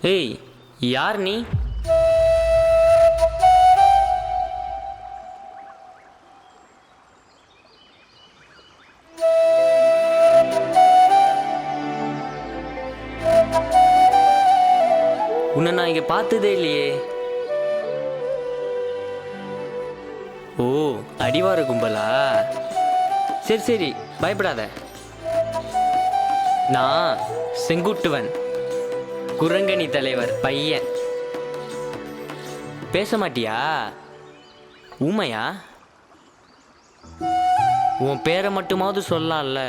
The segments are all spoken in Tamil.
ஏய், யார் நீ? உன்னை நான் இங்க பார்த்ததே இல்லையே. ஓ, அடிவார கும்பலா? சரி சரி, பயப்படாத. நான் செங்குட்டுவன், குரங்கணி தலைவர் பையன். பேச மாட்டியா? ஊமையா? உன் பேரை மட்டுமாவது சொல்லலாம்ல.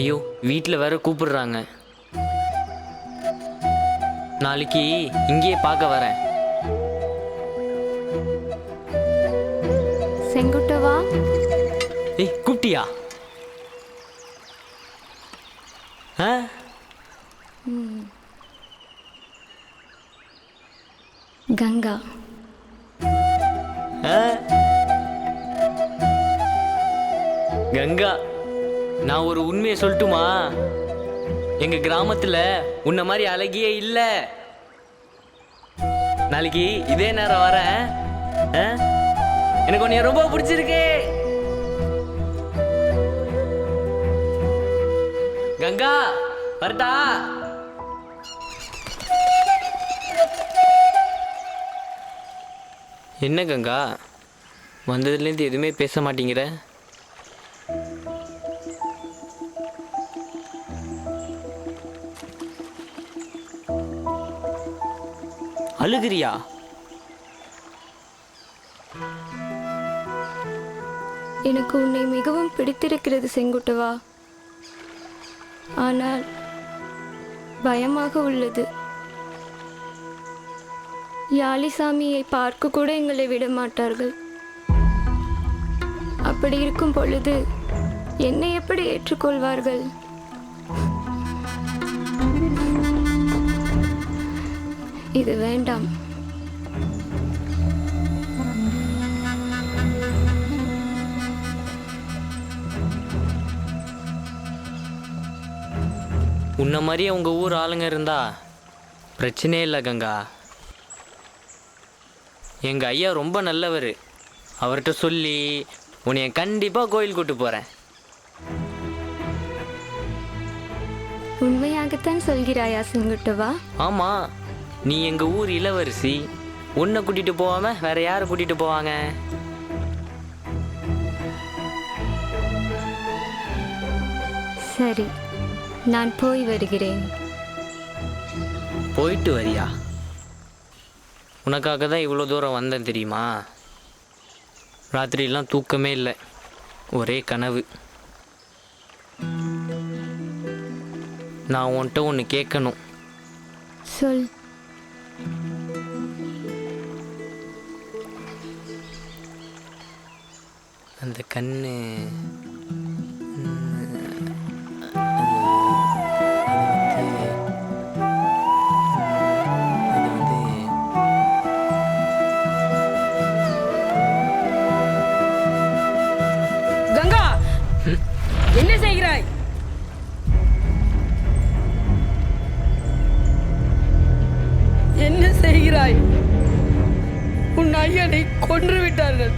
ஐயோ, வீட்டில் வேற கூப்பிடுறாங்க. நாளைக்கு இங்கேயே பார்க்க வரேன். செங்குட்டுவா. ஏய், கூப்பிட்டியா? ஆ, கங்கா. ஆ? கங்கா, நான் ஒரு உண்மையை சொல்லட்டுமா? எங்க கிராமத்துல உன்ன மாதிரி அழகியே இல்ல. நாளைக்கு இதே நேரம் வரேன். ஆ? எனக்கு உன்னைய ரொம்ப பிடிச்சிருக்கு. கங்கா, வரட்டா? என்ன கங்கா, வந்ததுலேருந்து எதுவுமே பேச மாட்டேங்கிற? அழுகிறியா? எனக்கு உன்னை மிகவும் பிடித்திருக்கிறது செங்குட்டுவா. ஆனால் பயமாக உள்ளது. யாழிசாமியை பார்க்க கூட எங்களை விட மாட்டார்கள். அப்படி இருக்கும் பொழுது என்னை எப்படி ஏற்றுக்கொள்வார்கள்? இது வேண்டாம். உன்ன மாதிரியே உங்க ஊர் ஆளுங்க இருந்தா பிரச்சனையே இல்லை கங்கா. எங்க ஐயா ரொம்ப நல்லவர். அவர்கிட்ட சொல்லி உன்னைய கண்டிப்பா கோயில் கூட்டு போறேன். உண்மையாகத்தான் சொல்கிறாயா செங்குட்டுவா? ஆமா, நீ எங்க ஊர் இளவரசி. உன்னை கூட்டிட்டு போவாம வேற யாரை கூட்டிட்டு போவாங்க? சரி, நான் போய் வருகிறேன். போயிட்டு வரியா? உனக்காக தான் இவ்வளோ தூரம் வந்தேன் தெரியுமா? ராத்திரியெல்லாம் தூக்கமே இல்லை, ஒரே கனவு. நான் உன்கிட்ட ஒன்று கேட்கணும். சொல். அந்த கண்ணு கங்கா, என்ன செய்கிறாய்? என்ன செய்கிறாய்? உன் ஐயனை கொன்று விட்டார்கள்.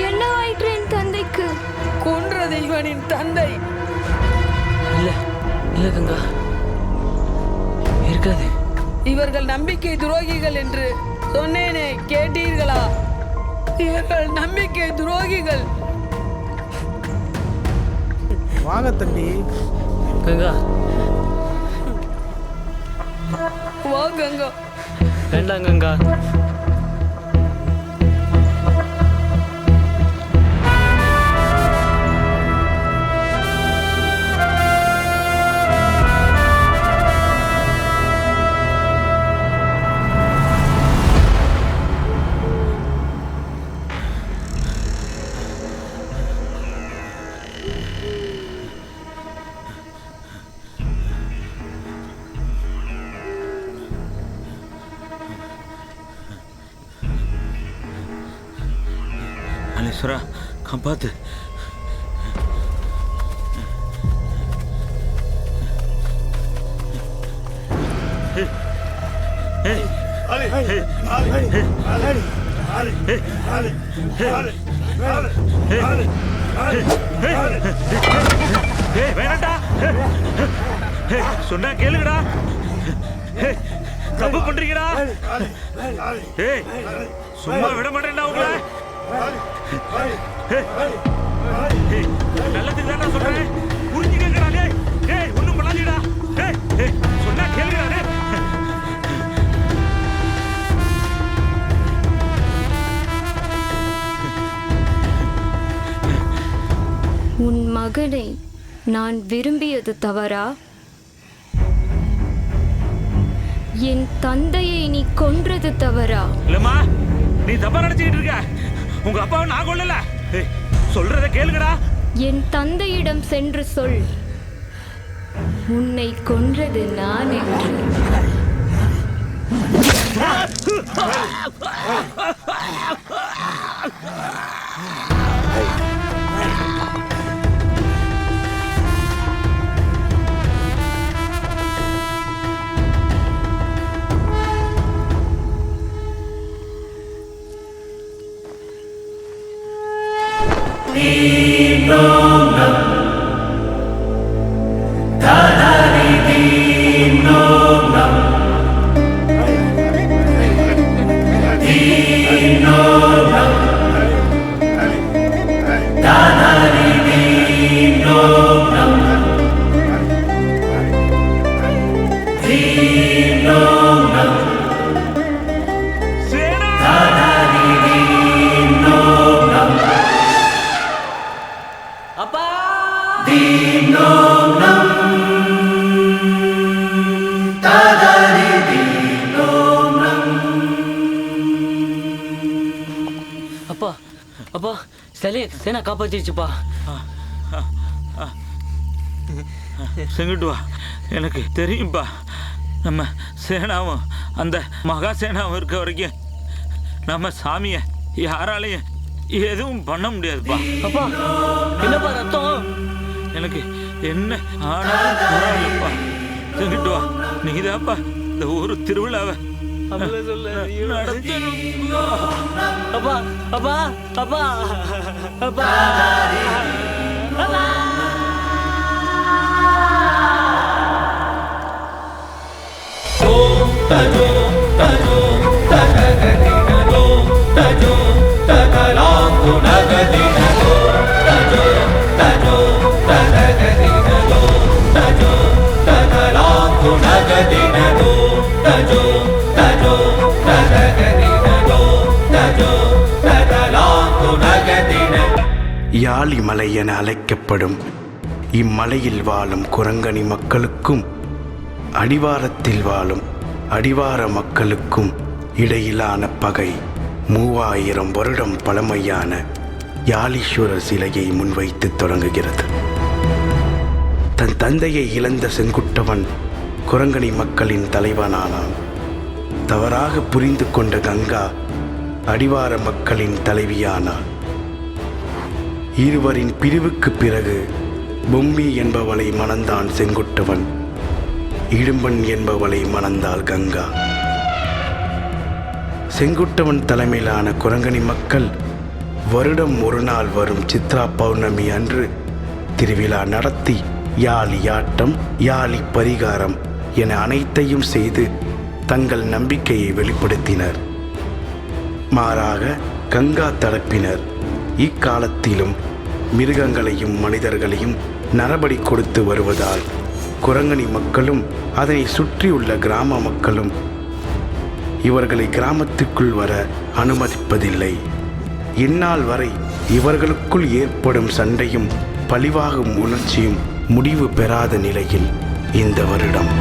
என்ன ஆயிற்று என் தந்தைக்கு? கொன்றது இவனின் தந்தை. இல்லை இல்லை கங்கா, இருக்காது. இவர்கள் நம்பிக்கை துரோகிகள் என்று சொன்னேனே, கேட்டீர்களா? இவர்கள் நம்பிக்கை துரோகிகள். வாங்க தம்பி. கங்கா, வா கங்கா. வேண்டாம் கங்கா. ஈஸ்வரா காப்பாத்து. வேணாண்டா, சொன்னா கேளுங்கடா. தப்பு பண்றீங்கடா. சும்மா விட மாட்டேன்டா உங்களை. நல்லதுக்கு தானே சொல்றேன், புரிஞ்சுக்கடா. ஒண்ணும் பண்ணாதீடா. சொன்னா கேளுங்கடா. உன் மகனை நான் விரும்பியது தவறா? என் தந்தையை நீ கொன்றது தவறா? இல்லம்மா, நீ தப்பா நினைச்சுக்கிட்டு இருக்க. உங்க அப்பாவை நான் கொல்லல. சொல்றத கேளுங்கடா. என் தந்தையிடம் சென்று சொல், உன்னை கொன்றது நான் என்று. அப்பா அப்பா அப்பா சேனா காப்பாத்திருச்சுப்பா. செங்கிட்டு வா, எனக்கு தெரியும்பா. நம்ம சேனாவும் அந்த மகா சேனாவும் இருக்க வரைக்கும் நம்ம சாமியை யாராலையும் எதுவும் பண்ண முடியாதுப்பா. அப்பா என்னப்பா ரத்தம்? எனக்கு என்ன ஆனாலும் பரவாயில்லப்பா. செங்கிட்டு வா, நீதாப்பா இந்த ஊரு திருவிழாவை நடத்தணும். அப்பா அப்பா அப்பா அப்பா யாழிமலை என அழைக்கப்படும் இம்மலையில் வாழும் குரங்கணி மக்களுக்கும் அடிவாரத்தில் வாழும் அடிவார மக்களுக்கும் இடையிலான பகை 3000 வருடம் பழமையான யாழீஸ்வரர் சிலையை முன்வைத்து தொடங்குகிறது. தன் தந்தையை இழந்த செங்குட்டவன் குரங்கணி மக்களின் தலைவனானான். தவறாக புரிந்து கொண்ட கங்கா அடிவார மக்களின் தலைவியானாள். இருவரின் பிரிவுக்கு பிறகு பொம்மி என்பவளை மணந்தான் செங்குட்டவன். இடும்பன் என்பவளை மணந்தாள் கங்கா. செங்குட்டவன் தலைமையிலான குரங்கணி மக்கள் வருடம் ஒரு நாள் வரும் சித்ரா பௌர்ணமி அன்று திருவிழா நடத்தி யாழியாட்டம், யாழி பரிகாரம் என அனைத்தையும் செய்து தங்கள் நம்பிக்கையை வெளிப்படுத்தினர். மாறாக கங்கா தரப்பினர் இக்காலத்திலும் மிருகங்களையும் மனிதர்களையும் நரபலி கொடுத்து வருவதால் குரங்கணி மக்களும் அதனை சுற்றியுள்ள கிராம மக்களும் இவர்களை கிராமத்துக்குள் வர அனுமதிப்பதில்லை. இந்நாள் வரை இவர்களுக்குள் ஏற்படும் சண்டையும் பழிவாகும் உணர்ச்சியும் முடிவு பெறாத நிலையில் இந்த வருடம்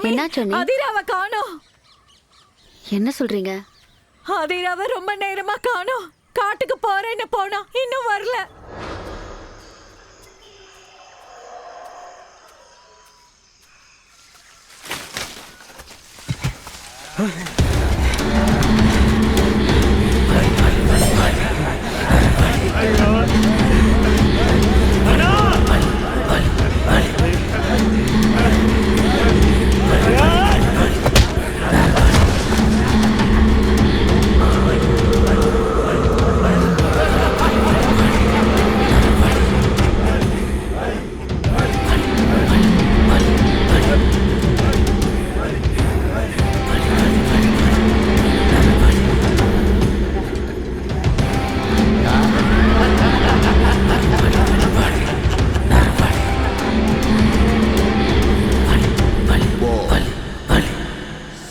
என்னாச்சு அண்ணி? அதிராவை காணோம். என்ன சொல்றீங்க? அதிராவை ரொம்ப நேரமா காணோம். காட்டுக்கு போறேன்னு போனா இன்னும் வரல.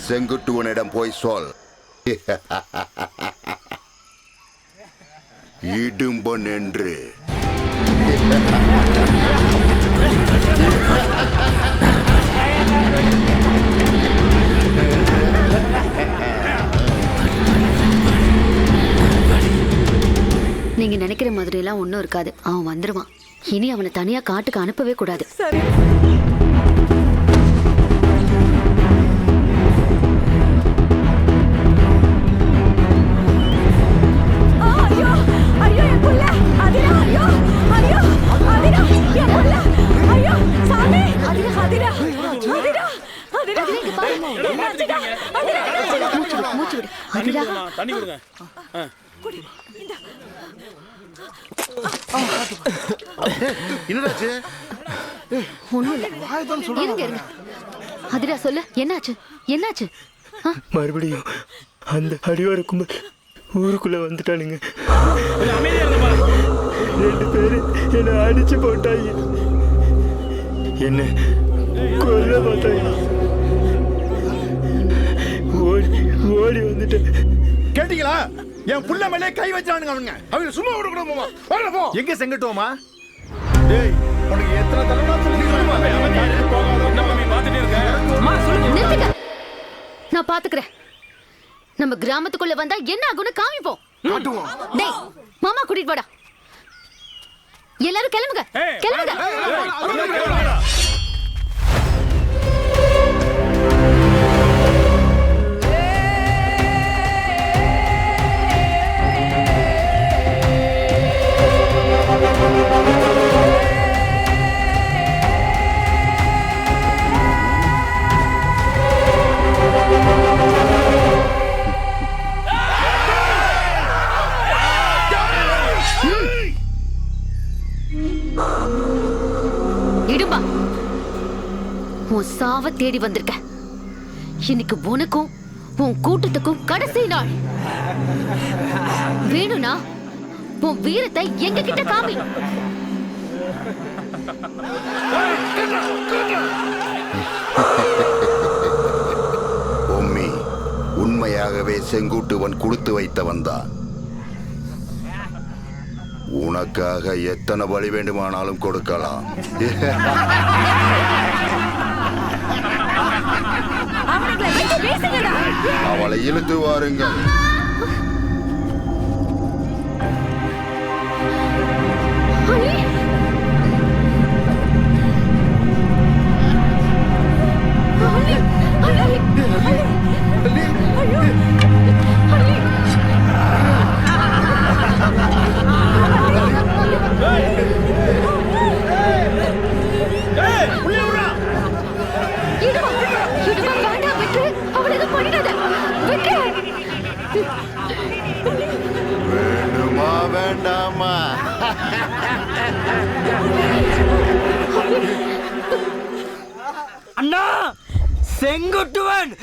செங்குட்டுவனிடம் போய் சொல், இடும்பன் என்று. நீங்க நினைக்கிற மாதிரி எல்லாம் ஒன்னும் இருக்காது. அவன் வந்துருவான். இனி அவனை தனியா காட்டுக்கு அனுப்பவே கூடாது. சரி. தண்ணி கொடுங்க. என்னடாச்சு? ஒண்ணும் இல்ல. இருங்க இருங்க. அதிரா சொல்லு, என்னாச்சு? என்னாச்சு? மறுபடியும் அந்த அடிவார கும்பல் ஊருக்குள்ள வந்துட்டானுங்க. 2 பேரு என்னை அடிச்சு போட்டாங்க. என்ன கொல்ல பார்த்தாங்க. ஓடி வந்துட்டேன். கேட்டீங்களா? என் புள்ள மேலே கை வச்சானுங்க அவனுங்க. அவங்க சும்மா விட கூட போமா. வாங்க போ. எங்க செங்கட்டுவோமா? டேய், உனக்கு எத்தனை தடவை சொல்லி சொல்லுமா? என்ன மம்மி பாத்துட்டே இருக்க? நிறுத்துங்க. நான் பாத்துக்கிறேன். நம்ம கிராமத்துக்குள்ள வந்தா என்ன ஆகும்னு காமிப்போம். காட்டுவோம். டேய், மாமா கூட்டிட்டு வாடா. எல்லாரும் கிளம்புங்க. கிளம்புங்க. இடும்பா, உன் சாவ தேடி வந்திருக்க. இன்னைக்கு உனக்கும் உன் கூட்டத்துக்கும் கடைசி நாள். வேணும்னா உன் வீரத்தை எங்க கிட்ட காமி. பொம்மி, உண்மையாகவே செங்குட்டுவன் கொடுத்து வைத்தவன் தான். உனக்காக எத்தனை வழி வேண்டுமானாலும் கொடுக்கலாம். அவளை இழுத்து வாருங்கள். வேண்டுமா வேண்டாமா? அண்ணா, செங்குட்டுவன்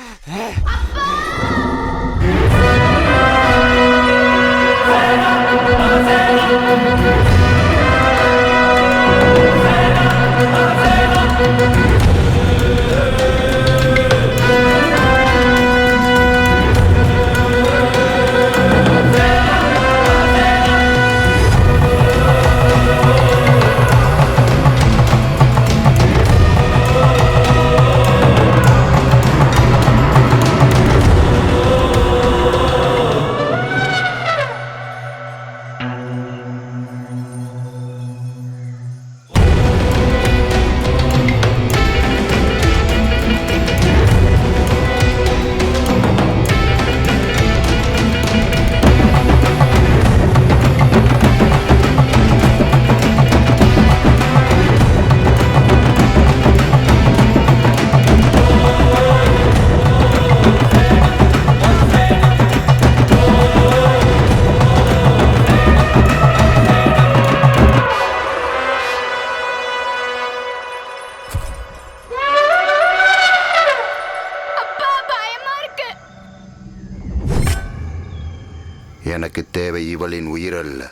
கொன்றவளின் உயிரல்ல,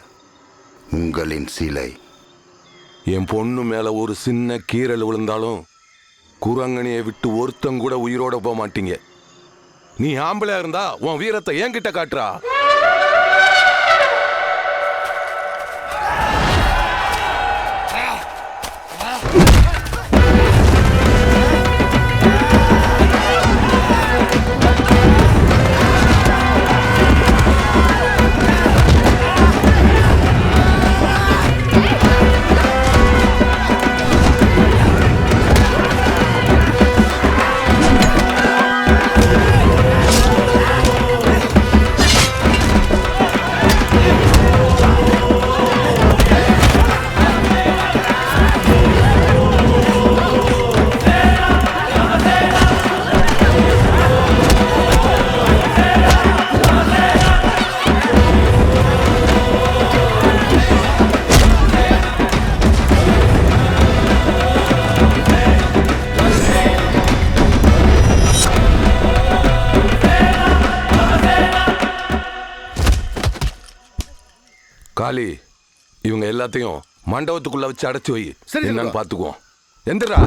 உங்களின் சிலை. என் பொண்ணு மேல ஒரு சின்ன கீறல் விழுந்தாலும் குரங்கணியை விட்டு ஒருத்தம் கூட உயிரோட போக மாட்டீங்க. நீ ஆம்பளையா இருந்தா உன் வீரத்தை என்கிட்ட காட்டுறா. காளி, இவங்க எல்லாத்தையும் மண்டபத்துக்குள்ள வச்சு அடைச்சு வை. என்னன்னு பாத்துக்குவோம். எந்திரா.